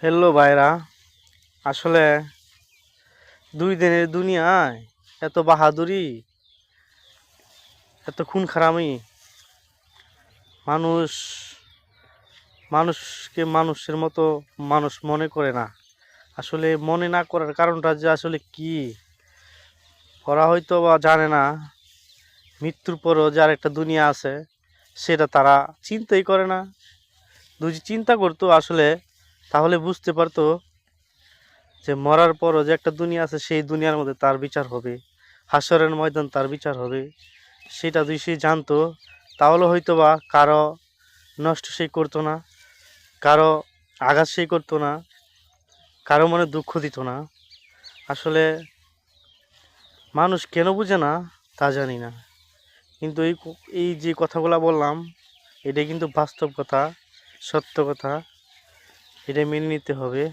Hello ভাইরা। আসলে দুই দিনের দুনিয়ায় এত বাহাদুরি, এত খুন খারামি, মানুষ মানুষকে মানুষের মতো মানুষ মনে করে না। আসলে মনে না করার কারণটা যে আসলে কি, ওরা হয়তো বা জানে না মৃত্যুর পরও যে আর একটা দুনিয়া আছে, সেটা তারা চিন্তাই করে না। যদি চিন্তা করতো আসলে, তাহলে বুঝতে পারতো যে মরার পরও যে একটা দুনিয়া আছে, সেই দুনিয়ার মধ্যে তার বিচার হবে, হাসরের ময়দান তার বিচার হবে। সেটা যদি সে জানতো, তাহলে হয়তো বা কারো নষ্ট সে করতো না, কারো আঘাত সে করতো না, কারো মনে দুঃখ দিত না। আসলে মানুষ কেন বুঝে না তা জানি না, কিন্তু এই যে কথাগুলো বললাম, এটা কিন্তু বাস্তব কথা, সত্য কথা, এটা মেনে নিতে হবে।